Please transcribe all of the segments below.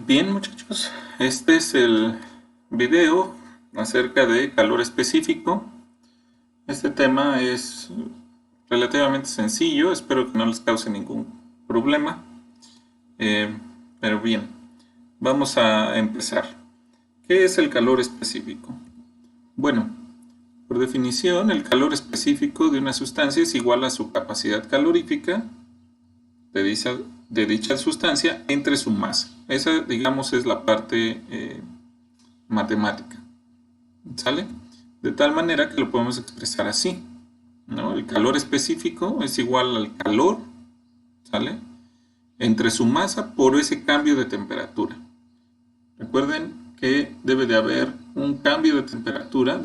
Bien, muchachos, este es el video acerca de calor específico. Este tema es relativamente sencillo, espero que no les cause ningún problema. Eh, pero bien, vamos a empezar. ¿Qué es el calor específico? Bueno, por definición, el calor específico de una sustancia es igual a su capacidad calorífica de dicha sustancia entre su masa. Esa, digamos, es la parte matemática. ¿Sale? De tal manera que lo podemos expresar así, ¿no? El calor específico es igual al calor, ¿sale? Entre su masa por ese cambio de temperatura. Recuerden que debe de haber un cambio de temperatura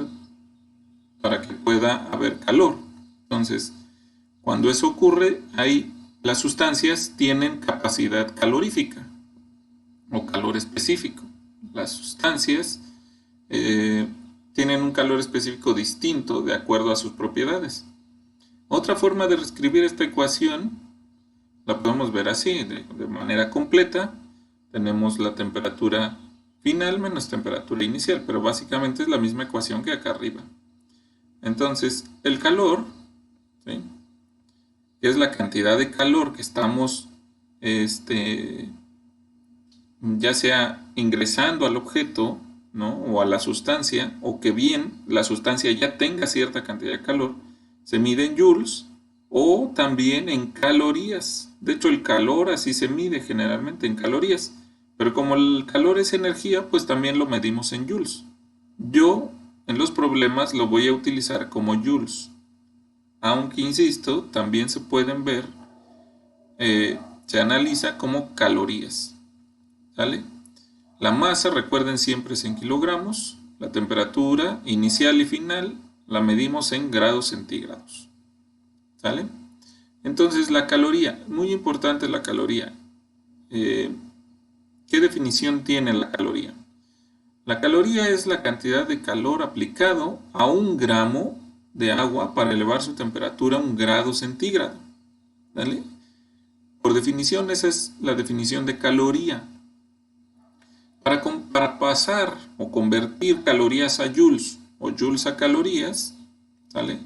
para que pueda haber calor. Entonces, cuando eso ocurre, ahí las sustancias tienen capacidad calorífica o calor específico. Las sustancias tienen un calor específico distinto de acuerdo a sus propiedades. Otra forma de reescribir esta ecuación la podemos ver así, de manera completa. Tenemos la temperatura final menos temperatura inicial, pero básicamente es la misma ecuación que acá arriba. Entonces, el calor, ¿sí?, que es la cantidad de calor que estamos ya sea ingresando al objeto, ¿no?, o a la sustancia, o que bien la sustancia ya tenga cierta cantidad de calor, se mide en joules o también en calorías. De hecho, el calor así se mide generalmente en calorías, pero como el calor es energía, pues también lo medimos en joules. Yo en los problemas lo voy a utilizar como joules, aunque insisto, también se pueden ver, se analiza como calorías. ¿Sale? La masa, recuerden, siempre es en kilogramos. La temperatura inicial y final la medimos en grados centígrados. ¿Sale? Entonces, la caloría, muy importante la caloría. ¿Qué definición tiene la caloría? La caloría es la cantidad de calor aplicado a 1 gramo de agua para elevar su temperatura a 1 grado centígrado. ¿Vale? Por definición, esa es la definición de caloría. Para pasar o convertir calorías a joules o joules a calorías, ¿sale?,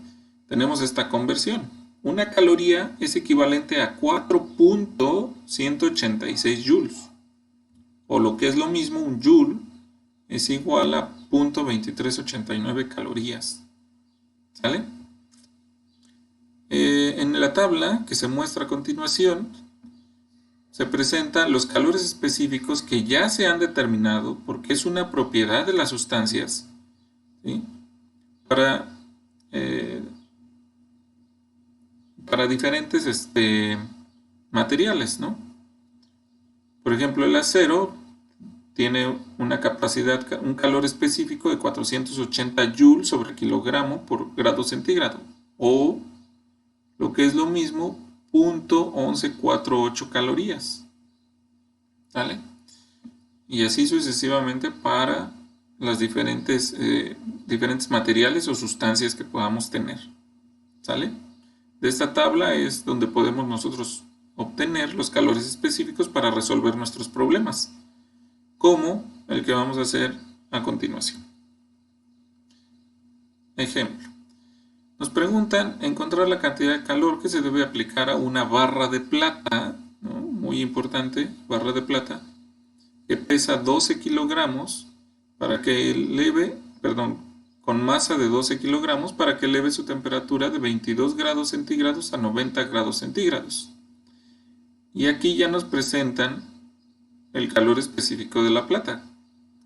tenemos esta conversión. Una caloría es equivalente a 4.186 joules. O lo que es lo mismo, un joule es igual a 0.2389 calorías. ¿Sale? En la tabla que se muestra a continuación, se presentan los calores específicos que ya se han determinado porque es una propiedad de las sustancias, ¿sí?, para diferentes materiales, ¿no? Por ejemplo, el acero tiene una capacidad, un calor específico de 480 joules sobre kilogramo por grado centígrado, o lo que es lo mismo, 0.1148 calorías. ¿Sale? Y así sucesivamente para las diferentes materiales o sustancias que podamos tener. ¿Sale? De esta tabla es donde podemos nosotros obtener los calores específicos para resolver nuestros problemas, como el que vamos a hacer a continuación. Ejemplo. Nos preguntan encontrar la cantidad de calor que se debe aplicar a una barra de plata, ¿no?, muy importante, barra de plata, que pesa 12 kilogramos para que eleve, con masa de 12 kilogramos para que eleve su temperatura de 22 grados centígrados a 90 grados centígrados. Y aquí ya nos presentan el calor específico de la plata,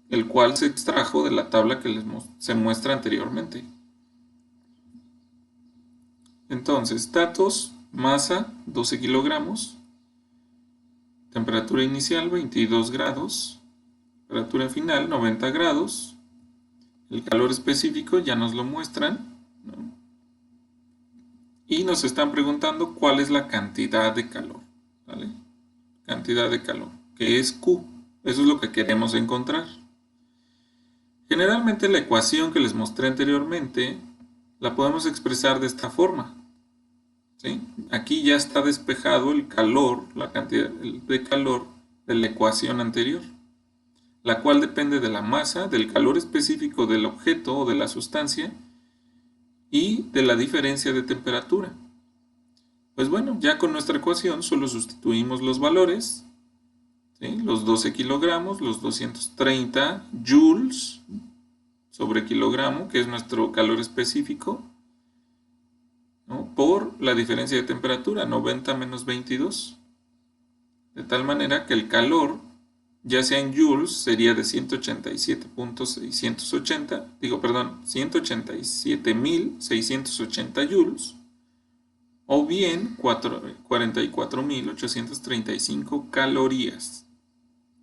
el cual se extrajo de la tabla que se muestra anteriormente. Entonces, datos: masa 12 kilogramos, temperatura inicial 22 grados, temperatura final 90 grados, el calor específico ya nos lo muestran, ¿no?, y nos están preguntando cuál es la cantidad de calor, ¿vale? Cantidad de calor, que es Q, eso es lo que queremos encontrar. Generalmente la ecuación que les mostré anteriormente la podemos expresar de esta forma, ¿sí? Aquí ya está despejado el calor, la cantidad de calor de la ecuación anterior, la cual depende de la masa, del calor específico del objeto o de la sustancia y de la diferencia de temperatura. Pues bueno, ya con nuestra ecuación solo sustituimos los valores, ¿sí? Los 12 kilogramos, los 230 joules sobre kilogramo, que es nuestro calor específico, ¿no? Por la diferencia de temperatura, 90 menos 22. De tal manera que el calor, ya sea en joules, sería de 187.680 joules, o bien 44.835 calorías.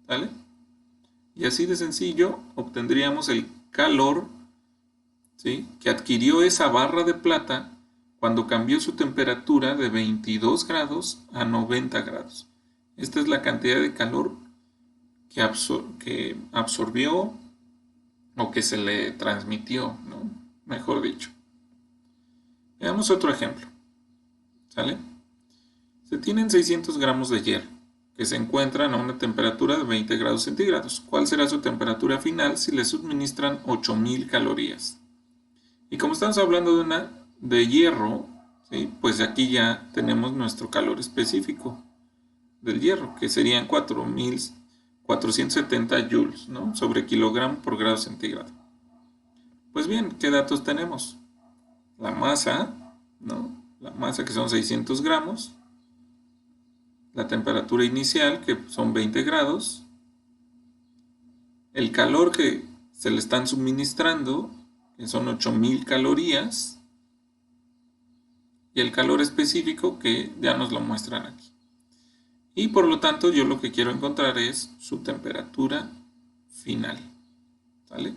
¿Vale? Y así de sencillo obtendríamos el calor, ¿sí?, que adquirió esa barra de plata cuando cambió su temperatura de 22 grados a 90 grados. Esta es la cantidad de calor que absorbió o que se le transmitió, ¿no? Mejor dicho. Veamos otro ejemplo. ¿Sale? Se tienen 600 gramos de hierro que se encuentran a una temperatura de 20 grados centígrados. ¿Cuál será su temperatura final si le suministran 8000 calorías? Y como estamos hablando de hierro, ¿sí?, pues aquí ya tenemos nuestro calor específico del hierro, que serían 4470 joules, ¿no?, sobre kilogramo por grado centígrado. Pues bien, ¿qué datos tenemos? La masa, ¿no?, la masa, que son 600 gramos, la temperatura inicial, que son 20 grados, el calor que se le están suministrando, que son 8000 calorías, y el calor específico, que ya nos lo muestran aquí. Y por lo tanto, yo lo que quiero encontrar es su temperatura final. ¿Vale?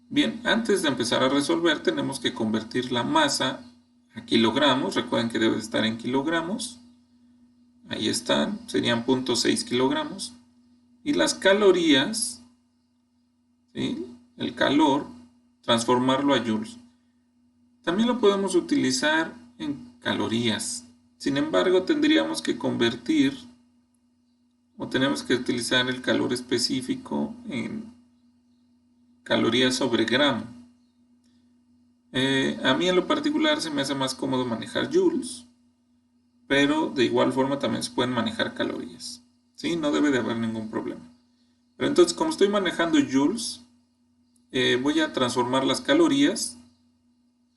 Bien, antes de empezar a resolver, tenemos que convertir la masa a kilogramos. Recuerden que debe estar en kilogramos. Ahí están, serían 0.6 kilogramos. Y las calorías, ¿sí?, el calor, transformarlo a joules. También lo podemos utilizar en calorías. Sin embargo, tendríamos que convertir, o tenemos que utilizar el calor específico en calorías sobre gramo. A mí en lo particular se me hace más cómodo manejar joules, pero de igual forma también se pueden manejar calorías, ¿sí? No debe de haber ningún problema. Pero entonces, como estoy manejando joules, voy a transformar las calorías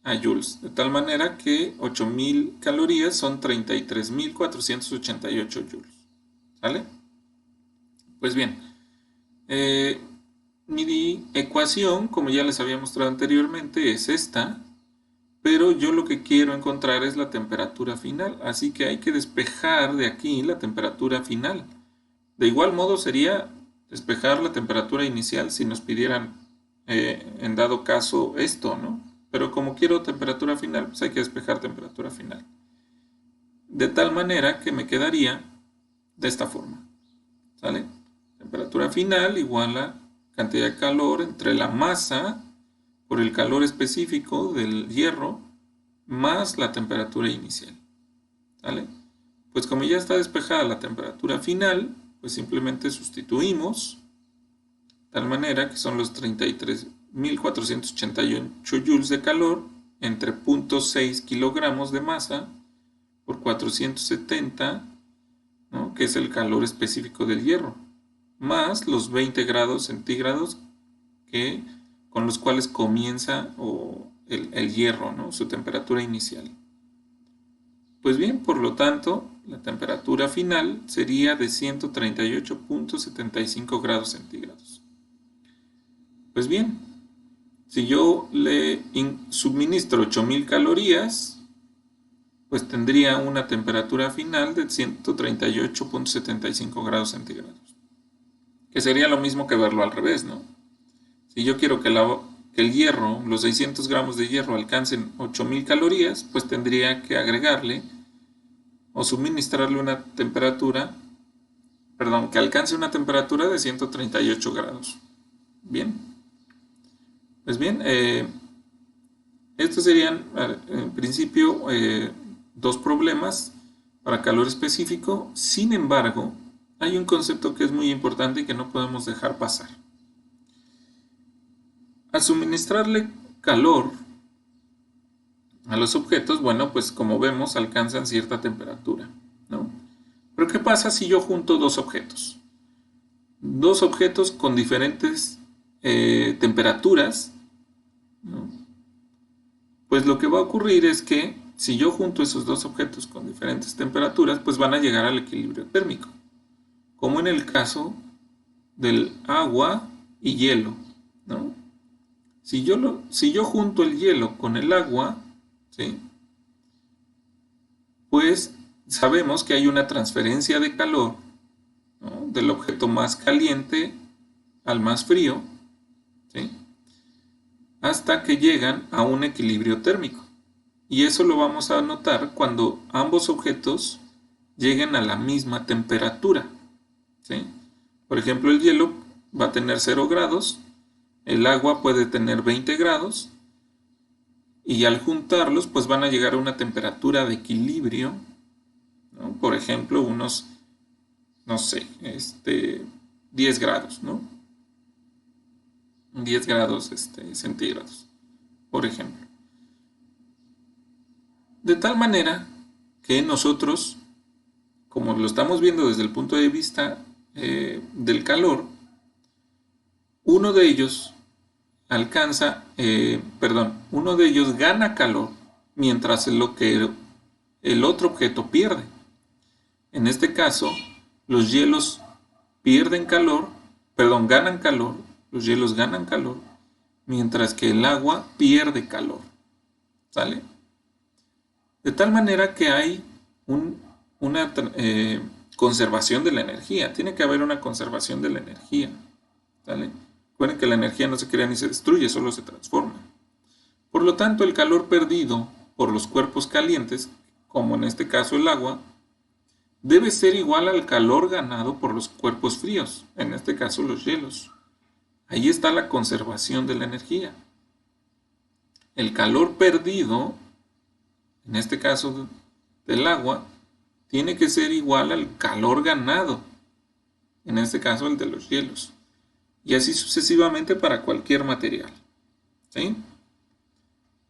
a joules, de tal manera que 8000 calorías son 33.488 joules. ¿Vale? Pues bien, mi ecuación, como ya les había mostrado anteriormente, es esta, pero yo lo que quiero encontrar es la temperatura final, así que hay que despejar de aquí la temperatura final. De igual modo sería despejar la temperatura inicial si nos pidieran, en dado caso, esto, ¿no? Pero como quiero temperatura final, pues hay que despejar temperatura final. De tal manera que me quedaría de esta forma. ¿Sale? Temperatura final igual a cantidad de calor entre la masa por el calor específico del hierro más la temperatura inicial. ¿Sale? Pues como ya está despejada la temperatura final, pues simplemente sustituimos, de tal manera que son los 33.488 joules de calor entre 0.6 kilogramos de masa por 470, ¿no?, que es el calor específico del hierro, más los 20 grados centígrados con los cuales comienza el hierro, ¿no?, su temperatura inicial. Pues bien, por lo tanto, la temperatura final sería de 138.75 grados centígrados. Pues bien, si yo le suministro 8000 calorías, pues tendría una temperatura final de 138.75 grados centígrados. Que sería lo mismo que verlo al revés, ¿no? Si yo quiero que el hierro, los 600 gramos de hierro alcancen 8000 calorías, pues tendría que agregarle o suministrarle una temperatura, que alcance una temperatura de 138 grados. Bien. Pues bien, estos serían en principio dos problemas para calor específico. Sin embargo, hay un concepto que es muy importante y que no podemos dejar pasar. Al suministrarle calor a los objetos, bueno, pues como vemos alcanzan cierta temperatura, ¿no? Pero ¿qué pasa si yo junto dos objetos? Dos objetos con diferentes temperaturas, ¿no? Pues lo que va a ocurrir es que si yo junto esos dos objetos con diferentes temperaturas, pues van a llegar al equilibrio térmico, como en el caso del agua y hielo, ¿no? Si yo junto el hielo con el agua, ¿sí? Pues sabemos que hay una transferencia de calor, ¿no? Del objeto más caliente al más frío, ¿sí? Hasta que llegan a un equilibrio térmico. Y eso lo vamos a notar cuando ambos objetos lleguen a la misma temperatura, ¿sí? Por ejemplo, el hielo va a tener 0 grados, el agua puede tener 20 grados, y al juntarlos pues van a llegar a una temperatura de equilibrio, ¿no? Por ejemplo, unos, no sé, 10 grados, ¿no? 10 grados centígrados, por ejemplo. De tal manera que nosotros, como lo estamos viendo desde el punto de vista del calor, uno de ellos uno de ellos gana calor mientras el otro objeto pierde. En este caso, los hielos ganan calor, los hielos ganan calor, mientras que el agua pierde calor. ¿Sale? De tal manera que hay una conservación de la energía. Tiene que haber una conservación de la energía. ¿Sale? Recuerden que la energía no se crea ni se destruye, solo se transforma. Por lo tanto, el calor perdido por los cuerpos calientes, como en este caso el agua, debe ser igual al calor ganado por los cuerpos fríos, en este caso los hielos. Ahí está la conservación de la energía. El calor perdido, en este caso del agua, tiene que ser igual al calor ganado, en este caso el de los hielos. Y así sucesivamente para cualquier material, ¿sí?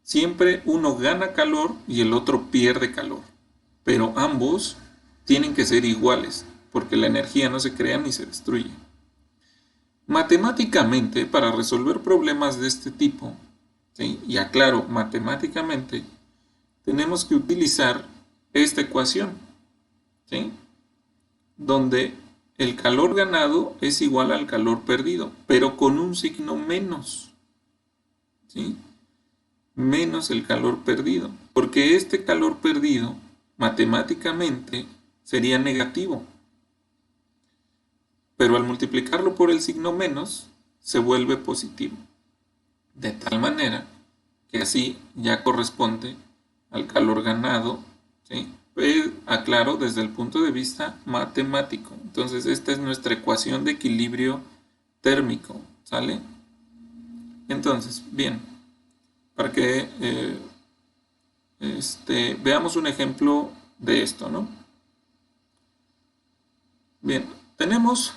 Siempre uno gana calor y el otro pierde calor, pero ambos tienen que ser iguales, porque la energía no se crea ni se destruye. Matemáticamente, para resolver problemas de este tipo, ¿sí? Y aclaro, matemáticamente, tenemos que utilizar esta ecuación, ¿sí? Donde el calor ganado es igual al calor perdido, pero con un signo menos, ¿sí? Menos el calor perdido, porque este calor perdido matemáticamente sería negativo, pero al multiplicarlo por el signo menos se vuelve positivo, de tal manera que así ya corresponde al calor ganado, ¿sí? Aclaro, desde el punto de vista matemático. Entonces esta es nuestra ecuación de equilibrio térmico, ¿sale? Entonces, bien, para que veamos un ejemplo de esto, ¿no? Bien, tenemos,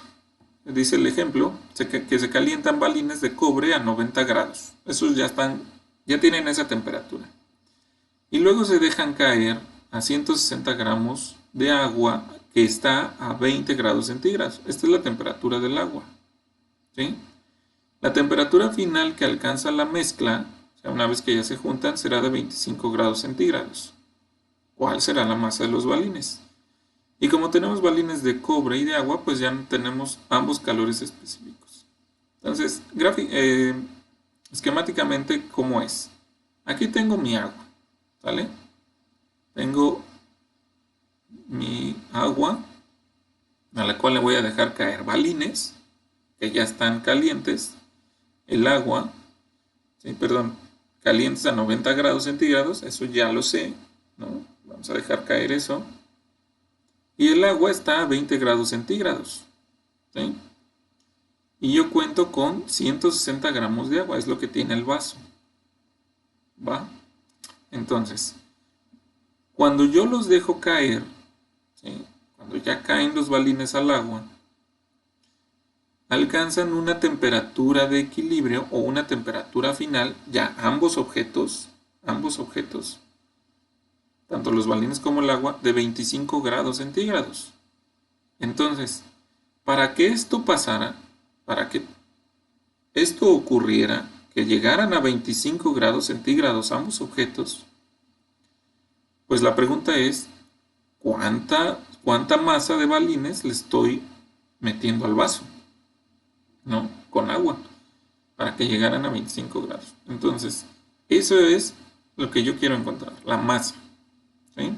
dice el ejemplo, que se calientan balines de cobre a 90 grados. Esos ya tienen esa temperatura. Y luego se dejan caer a 160 gramos de agua que está a 20 grados centígrados. Esta es la temperatura del agua, ¿sí? La temperatura final que alcanza la mezcla, o sea, una vez que ya se juntan, será de 25 grados centígrados. ¿Cuál será la masa de los balines? Y como tenemos balines de cobre y de agua, pues ya tenemos ambos calores específicos. Entonces, esquemáticamente, ¿cómo es? Aquí tengo mi agua, ¿vale? Tengo mi agua, a la cual le voy a dejar caer balines, que ya están calientes. El agua, calientes a 90 grados centígrados, eso ya lo sé, ¿no? Vamos a dejar caer eso. Y el agua está a 20 grados centígrados, ¿sí? Y yo cuento con 160 gramos de agua, es lo que tiene el vaso, ¿va? Entonces, cuando yo los dejo caer, ¿sí? cuando ya caen los balines al agua, alcanzan una temperatura de equilibrio o una temperatura final, ya ambos objetos, tanto los balines como el agua, de 25 grados centígrados. Entonces, para que esto pasara, para que esto ocurriera, que llegaran a 25 grados centígrados ambos objetos, pues la pregunta es, ¿cuánta masa de balines le estoy metiendo al vaso? ¿No? Con agua, para que llegaran a 25 grados. Entonces, eso es lo que yo quiero encontrar, la masa. ¿Sí?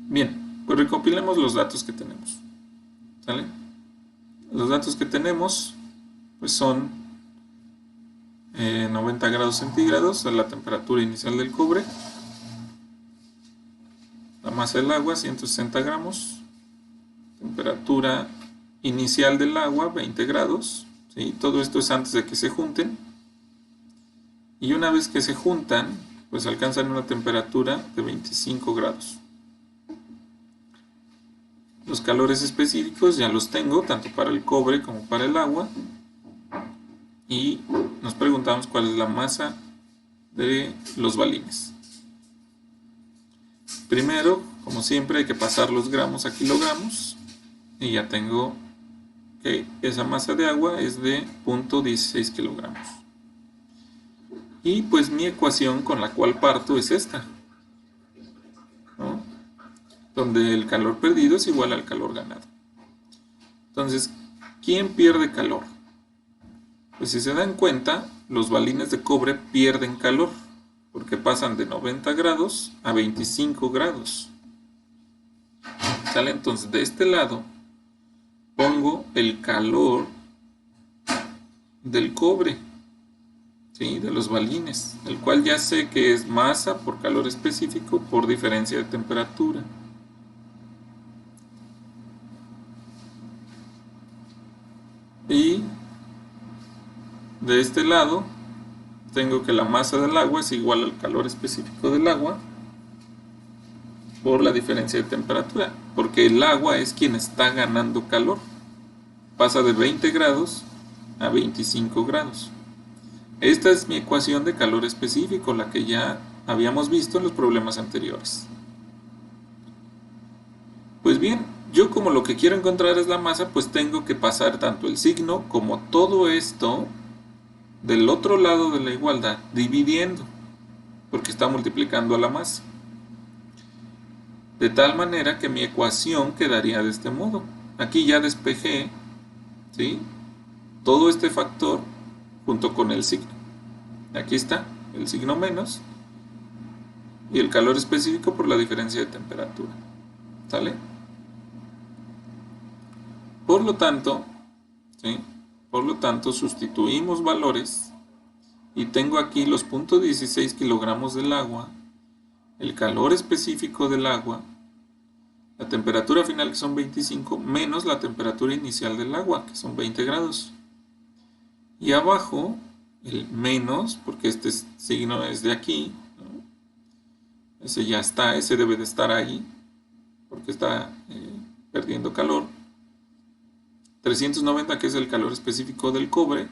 Bien, pues recopilemos los datos que tenemos. ¿Sale? Los datos que tenemos pues son 90 grados centígrados a la temperatura inicial del cobre, la masa del agua 160 gramos, temperatura inicial del agua 20 grados, ¿sí? Todo esto es antes de que se junten, y una vez que se juntan pues alcanzan una temperatura de 25 grados. Los calores específicos ya los tengo, tanto para el cobre como para el agua. Y nos preguntamos cuál es la masa de los balines. Primero, como siempre, hay que pasar los gramos a kilogramos. Y ya tengo que esa masa de agua es de 0.16 kilogramos. Y pues mi ecuación con la cual parto es esta, ¿no? Donde el calor perdido es igual al calor ganado. Entonces, ¿quién pierde calor? Pues si se dan cuenta, los balines de cobre pierden calor, porque pasan de 90 grados a 25 grados. ¿Sale? Entonces, de este lado, pongo el calor del cobre, ¿sí? De los balines, el cual ya sé que es masa por calor específico por diferencia de temperatura. Y de este lado tengo que la masa del agua es igual al calor específico del agua por la diferencia de temperatura, porque el agua es quien está ganando calor. Pasa de 20 grados a 25 grados. Esta es mi ecuación de calor específico, la que ya habíamos visto en los problemas anteriores. Pues bien, yo como lo que quiero encontrar es la masa, pues tengo que pasar tanto el signo como todo esto del otro lado de la igualdad, dividiendo, porque está multiplicando a la masa. De tal manera que mi ecuación quedaría de este modo. Aquí ya despejé, ¿sí?, todo este factor junto con el signo. Aquí está el signo menos y el calor específico por la diferencia de temperatura. ¿Sale? Por lo tanto, ¿sí?, sustituimos valores y tengo aquí los 0.16 kilogramos del agua, el calor específico del agua, la temperatura final que son 25 menos la temperatura inicial del agua que son 20 grados. Y abajo el menos, porque este signo es de aquí, ¿no? Ese ya está, ese debe de estar ahí porque está perdiendo calor. 390 que es el calor específico del cobre,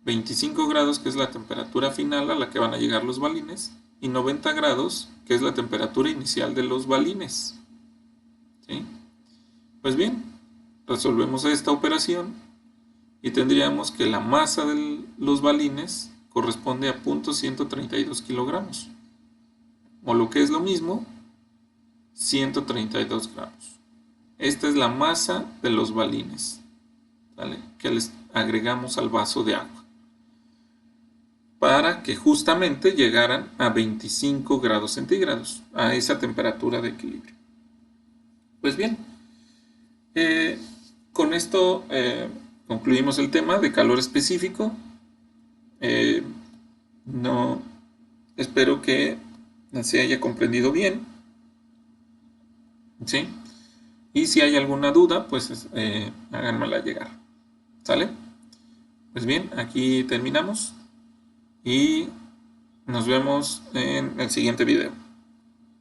25 grados que es la temperatura final a la que van a llegar los balines y 90 grados que es la temperatura inicial de los balines. ¿Sí? Pues bien, resolvemos esta operación y tendríamos que la masa de los balines corresponde a 0.132 kilogramos, o lo que es lo mismo, 132 gramos. Esta es la masa de los balines, ¿vale?, que les agregamos al vaso de agua para que justamente llegaran a 25 grados centígrados, a esa temperatura de equilibrio. Pues bien, con esto concluimos el tema de calor específico. No, espero que se haya comprendido bien, ¿sí? Y si hay alguna duda, pues háganmela llegar. ¿Sale? Pues bien, aquí terminamos y nos vemos en el siguiente video.